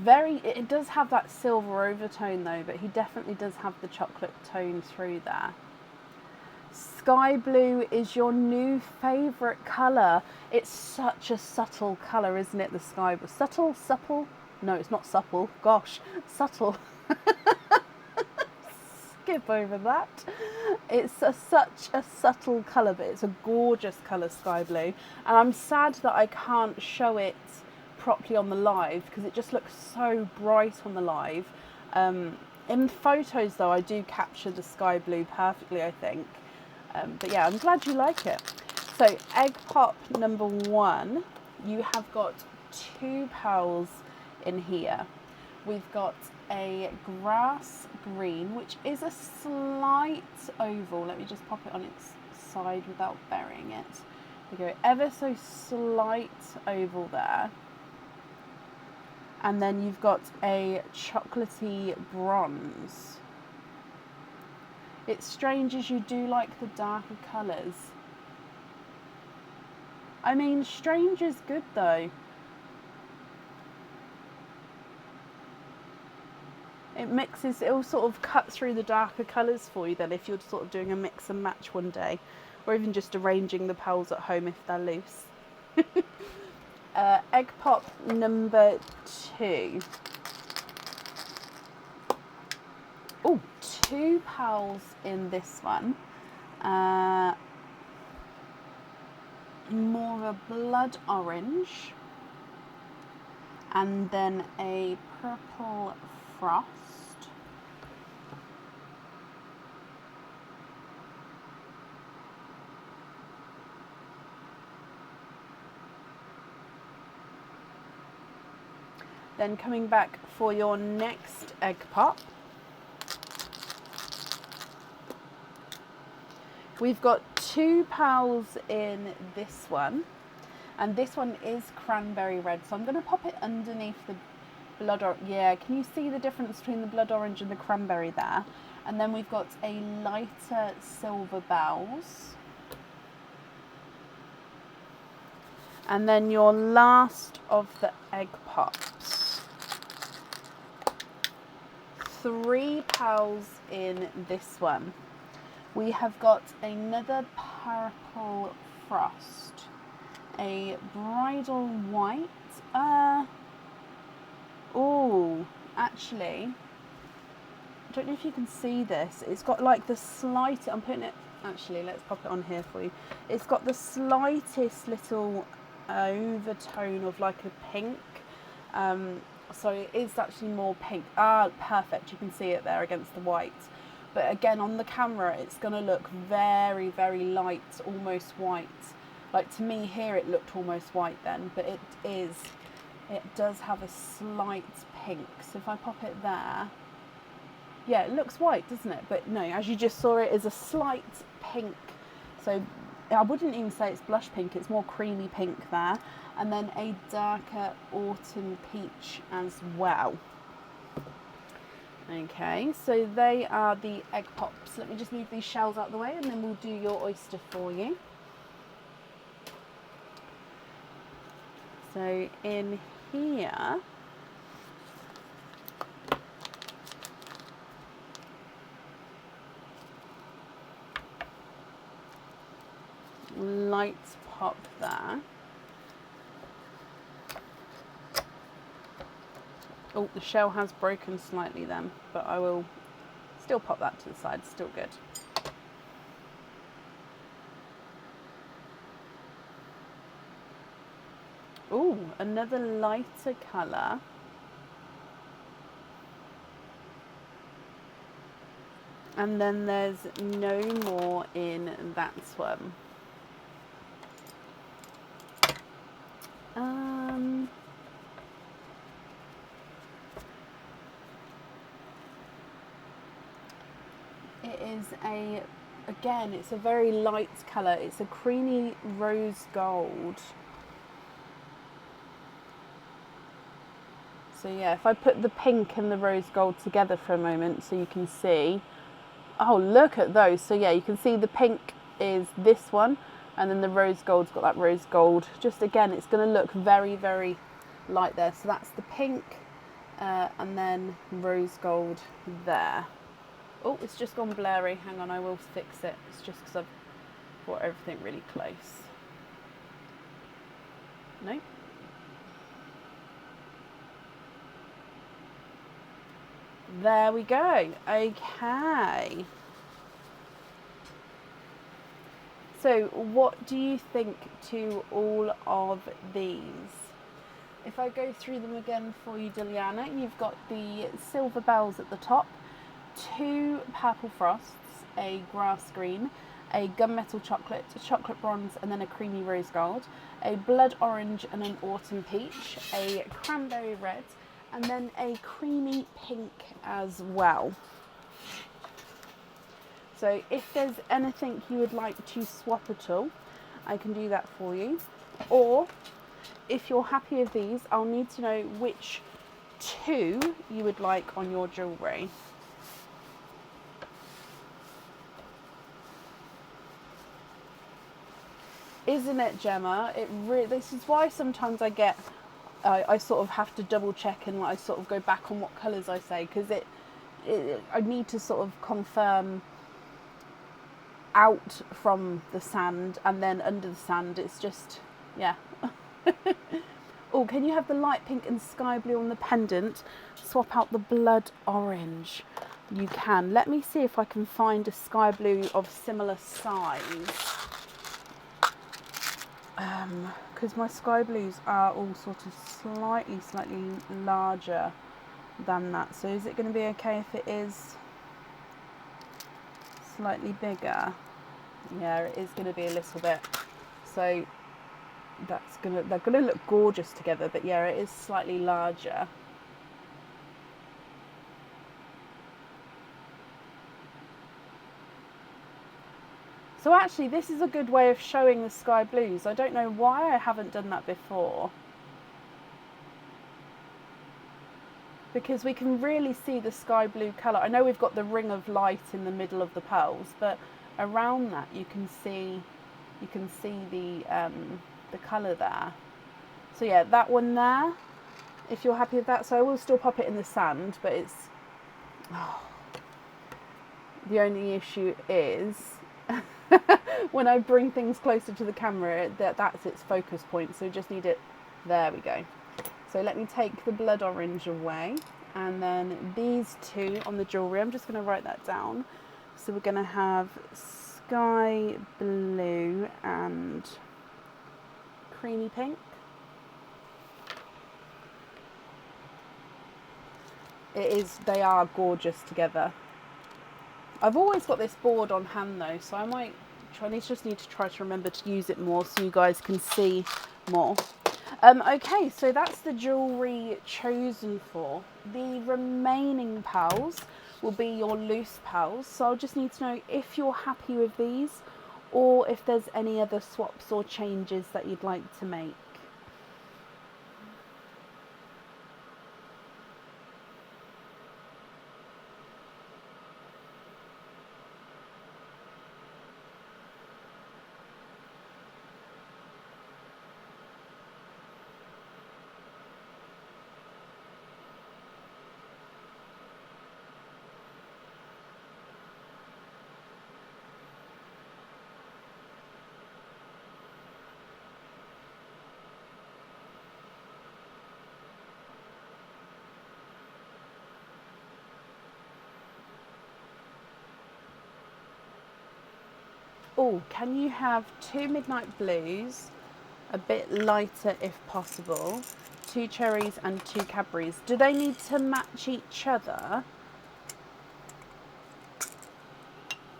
It does have that silver overtone though, but he definitely does have the chocolate tone through there. Sky blue is your new favourite colour. It's such a subtle colour, isn't it, the sky blue? Subtle? Supple? No, it's not supple. Gosh, subtle. Skip over that. It's such a subtle colour, but it's a gorgeous colour, sky blue. And I'm sad that I can't show it properly on the live because it just looks so bright on the live. In photos though, I do capture the sky blue perfectly, I think. But yeah, I'm glad you like it. So egg pop number 1, you have got 2 pearls in here. We've got a grass green, which is a slight oval. Let me just pop it on its side without burying it. We go ever so slight oval there. And then you've got a chocolatey bronze. It's strange as you do like the darker colours. I mean, strange is good though. It mixes, it will sort of cut through the darker colours for you then if you're sort of doing a mix and match one day. Or even just arranging the pearls at home if they're loose. Egg pop number 2. Oh, 2 pearls in this one. More of a blood orange. And then a purple frost. Then coming back for your next egg pop, we've got 2 pearls in this one, and this one is cranberry red, so I'm going to pop it underneath the blood orange. Yeah, can you see the difference between the blood orange and the cranberry there? And then we've got a lighter silver bells. And then your last of the egg pops. 3 pearls in this one. We have got another purple frost, a bridal white. Oh, actually, I don't know if you can see this. It's got like the slight. I'm putting it. Actually, let's pop it on here for you. It's got the slightest little overtone of like a pink. So it is actually more pink. Ah, perfect. You can see it there against the white. But again, on the camera, it's going to look very, very light, almost white. Like to me here, it looked almost white then, but it does have a slight pink. So if I pop it there, yeah, it looks white, doesn't it? But no, as you just saw, it is a slight pink. So I wouldn't even say it's blush pink, it's more creamy pink there. And then a darker autumn peach as well. Okay, so they are the egg pops. Let me just move these shells out of the way and then we'll do your oyster for you. So in here, light pop there. Oh, the shell has broken slightly then, but I will still pop that to the side, still good. Oh, another lighter colour. And then there's no more in that one. It is again, it's a very light colour. It's a creamy rose gold. So yeah, if I put the pink and the rose gold together for a moment so you can see. Oh, look at those. So yeah, you can see the pink is this one and then the rose gold's got that rose gold. Just again, it's going to look very, very light there. So that's the pink and then rose gold there. Oh, it's just gone blurry. Hang on, I will fix it. It's just because I've brought everything really close. No. There we go. Okay. So what do you think to all of these? if I go through them again for you, Diliana, you've got the silver bells at the top, 2 purple frosts, a grass green, a gunmetal chocolate, a chocolate bronze, and then a creamy rose gold, a blood orange and an autumn peach, a cranberry red, and then a creamy pink as well. So if there's anything you would like to swap at all, I can do that for you. Or if you're happy with these, I'll need to know which 2 you would like on your jewellery. Isn't it, Gemma? This is why sometimes I sort of have to double check and I sort of go back on what colours I say, because I need to sort of confirm out from the sand, and then under the sand it's just, yeah. Oh, can you have the light pink and sky blue on the pendant? Swap out the blood orange. You can. Let me see if I can find a sky blue of similar size. Because my sky blues are all sort of slightly larger than that. So is it going to be okay if it is slightly bigger? Yeah, it is going to be a little bit. So they're gonna look gorgeous together, but yeah, it is slightly larger. So actually, this is a good way of showing the sky blues. I don't know why I haven't done that before, because we can really see the sky blue colour. I know we've got the ring of light in the middle of the pearls, but around that you can see the colour there. So yeah, that one there, if you're happy with that. So I will still pop it in the sand, but it's the only issue is when I bring things closer to the camera, that's its focus point. So just need it. There we go. So let me take the blood orange away, and then these 2 on the jewellery, I'm just going to write that down. So we're going to have sky blue and creamy pink. They are gorgeous together. I've always got this board on hand though, so I just need to try to remember to use it more so you guys can see more. Okay, so that's the jewellery chosen for. The remaining pearls will be your loose pearls, so I'll just need to know if you're happy with these or if there's any other swaps or changes that you'd like to make. Oh, can you have 2 midnight blues, a bit lighter if possible, 2 cherries and 2 Cadburys? Do they need to match each other?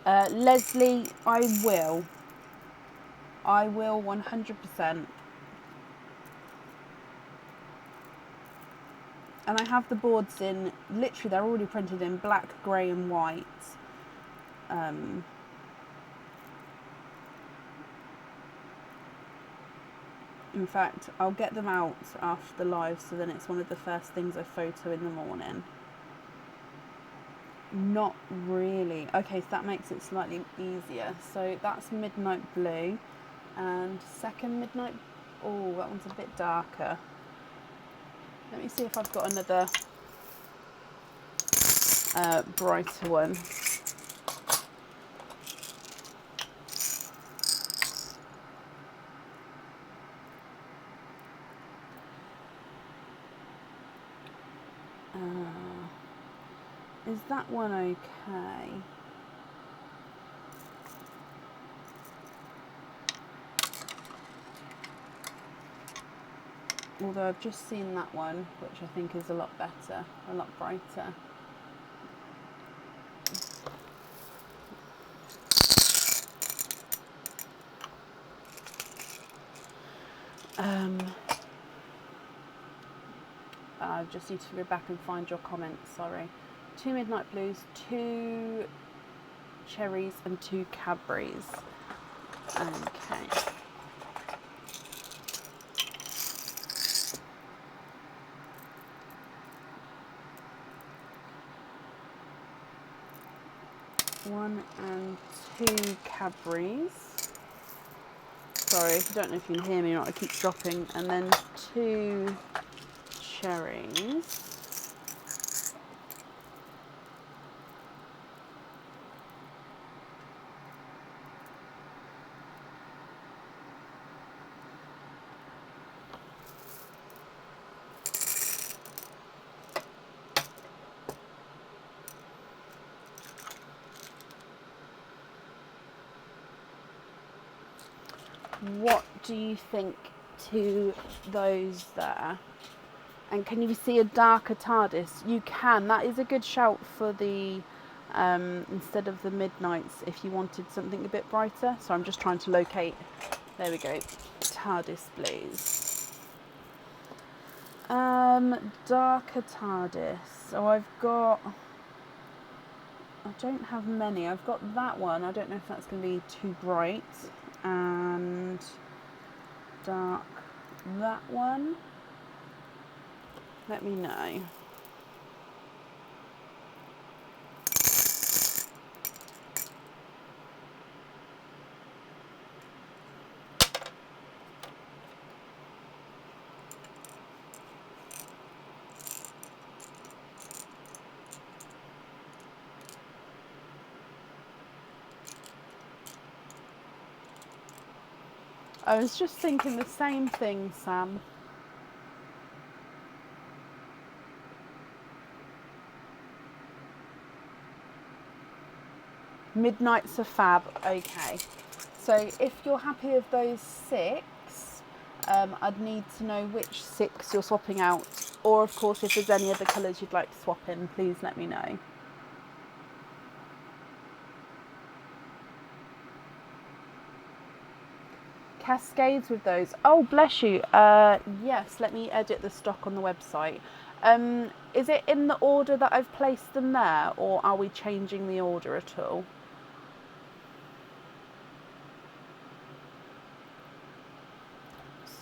Leslie, I will 100%. And I have the boards in, literally they're already printed in black, grey and white. In fact, I'll get them out after the live, so then it's one of the first things I photo in the morning. Not really. Okay, so that makes it slightly easier. So that's midnight blue, and second midnight, oh, that one's a bit darker. Let me see if I've got another brighter one. Is that one okay? Although I've just seen that one, which I think is a lot better, a lot brighter. I just need to go back and find your comments, sorry. 2 midnight blues, 2 cherries and 2 Cadburys. Okay. One and 2 Cadburys. Sorry, I don't know if you can hear me or not, I keep dropping. And then 2 cherries. What do you think to those there? And can you see a darker TARDIS? You can. That is a good shout for the instead of the midnights if you wanted something a bit brighter. So I'm just trying to locate. There we go. TARDIS blues. Darker TARDIS. So I've got. I don't have many. I've got that one. I don't know if that's going to be too bright. And dark that one. Let me know. I was just thinking the same thing, Sam. Midnights are fab. Okay. So if you're happy with those 6, I'd need to know which 6 you're swapping out. Or, of course, if there's any other colours you'd like to swap in, please let me know. Cascades with those. Oh, bless you. Yes, let me edit the stock on the website. Is it in the order that I've placed them there, or are we changing the order at all?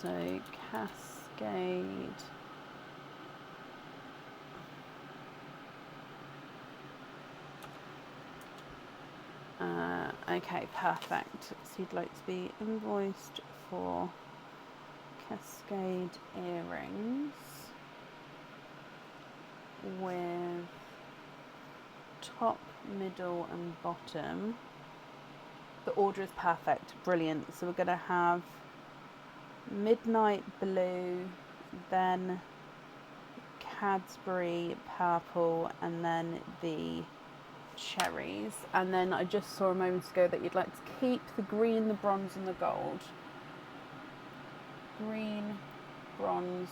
So, Cascade. Okay, perfect. So you'd like to be invoiced for Cascade earrings with top, middle and bottom. The order is perfect, brilliant. So we're going to have midnight blue, then Cadbury purple, and then the cherries. And then I just saw a moment ago that you'd like to keep the green, the bronze and the gold. Green, bronze,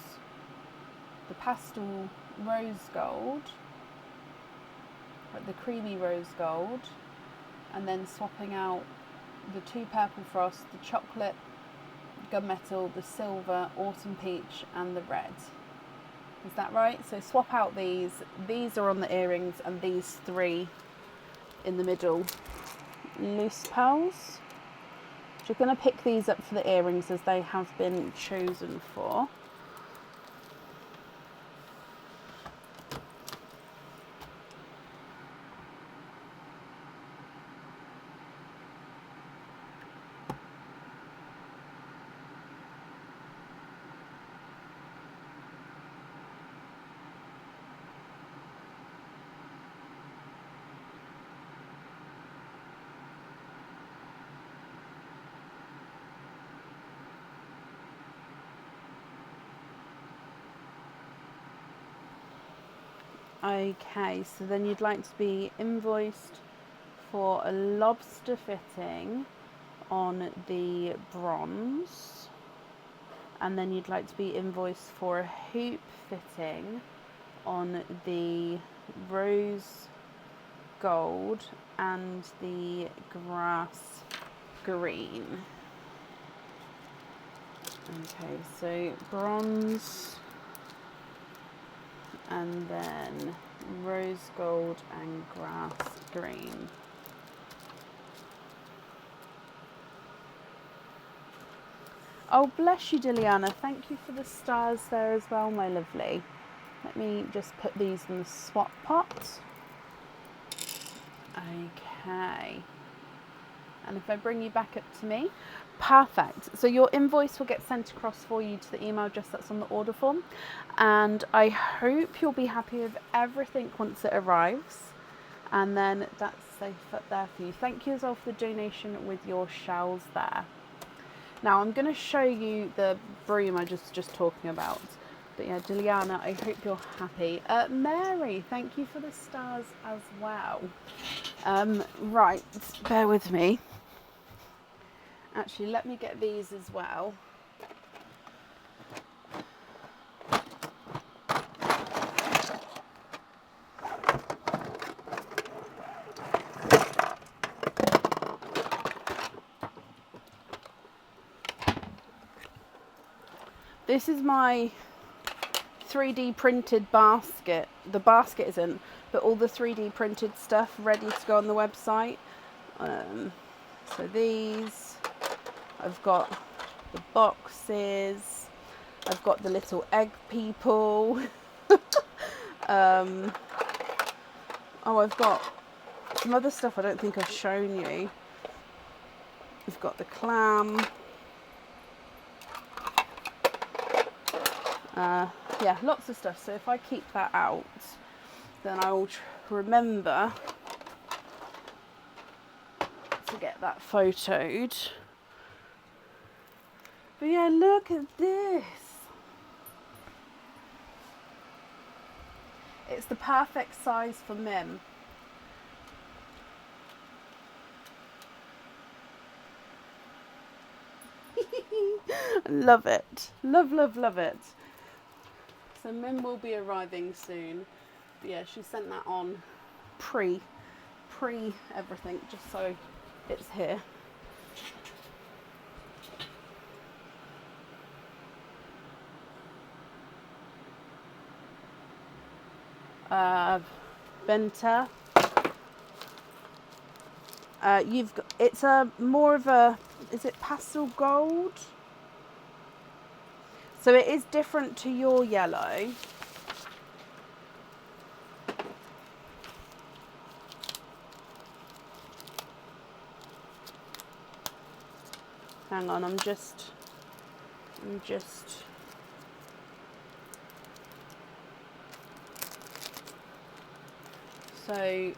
the pastel rose gold, the creamy rose gold, and then swapping out the 2 purple frost, the chocolate gunmetal, the silver, autumn peach and the red. Is that right? So swap out these. These are on the earrings and these 3 in the middle. Loose pearls. So you're going to pick these up for the earrings as they have been chosen for. Okay, so then you'd like to be invoiced for a lobster fitting on the bronze, and then you'd like to be invoiced for a hoop fitting on the rose gold and the grass green. Okay, so bronze and then rose gold and grass green. Oh, bless you, Diliana. Thank you for the stars there as well, my lovely. Let me just put these in the swap pot. Okay. And if I bring you back up to me, perfect. So your invoice will get sent across for you to the email address that's on the order form. And I hope you'll be happy with everything once it arrives. And then that's safe up there for you. Thank you as well for the donation with your shells there. Now I'm going to show you the broom I just talking about. But yeah, Juliana, I hope you're happy. Mary, thank you for the stars as well. Right, bear with me. Actually, let me get these as well. This is my 3D printed basket. The basket isn't, but all the 3D printed stuff ready to go on the website. So these, I've got the boxes, I've got the little egg people. Oh, I've got some other stuff I don't think I've shown you. We've got the clam. Yeah, lots of stuff. So if I keep that out, then I will remember to get that photoed. But yeah, look at this. It's the perfect size for Mim. Love it. Love, love, love it. So Mim will be arriving soon. But yeah, she sent that on pre everything, just so it's here. Benta. You've got, it's a more of a, is it pastel gold? So it is different to your yellow. Hang on, I'm just so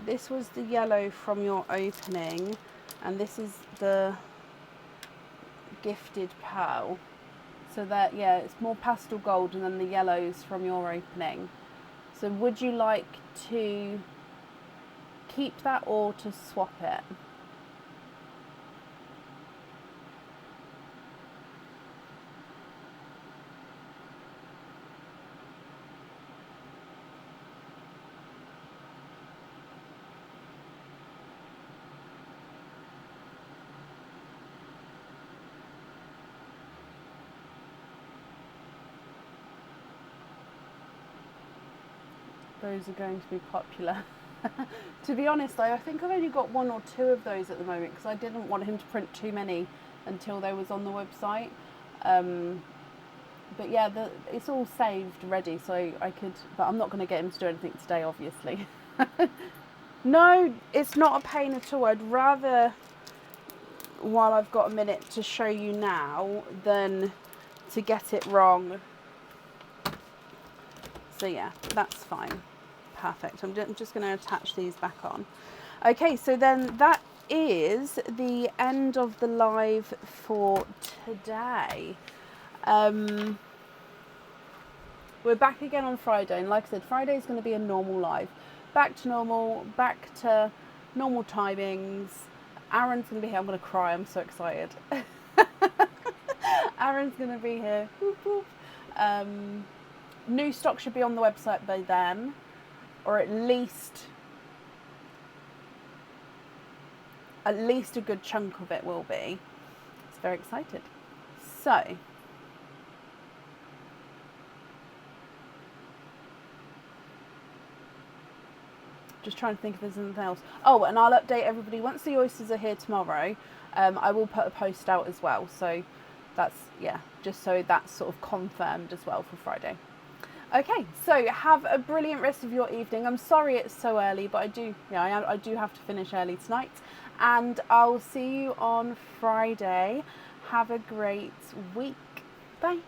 this was the yellow from your opening, and this is the gifted pearl. So that, yeah, it's more pastel gold, and then the yellows from your opening. So would you like to keep that or to swap it? Those are going to be popular. To be honest though, I think I've only got one or two of those at the moment because I didn't want him to print too many until they was on the website. But yeah, it's all saved ready, so I could, but I'm not going to get him to do anything today, obviously. No, it's not a pain at all. I'd rather, while I've got a minute, to show you now than to get it wrong. So yeah, that's fine. Perfect. I'm just going to attach these back on. Okay, so then that is the end of the live for today. We're back again on Friday, and like I said, Friday is going to be a normal live. Back to normal timings, Aaron's going to be here. I'm going to cry. I'm so excited. Aaron's going to be here. Whoop, whoop. New stock should be on the website by then, or at least a good chunk of it will be. It's very excited. So, just trying to think if there's anything else. Oh, and I'll update everybody once the oysters are here tomorrow. I will put a post out as well. So that's, yeah, just so that's sort of confirmed as well for Friday. Okay, so have a brilliant rest of your evening. I'm sorry it's so early, but I do have to finish early tonight. And I'll see you on Friday. Have a great week. Bye.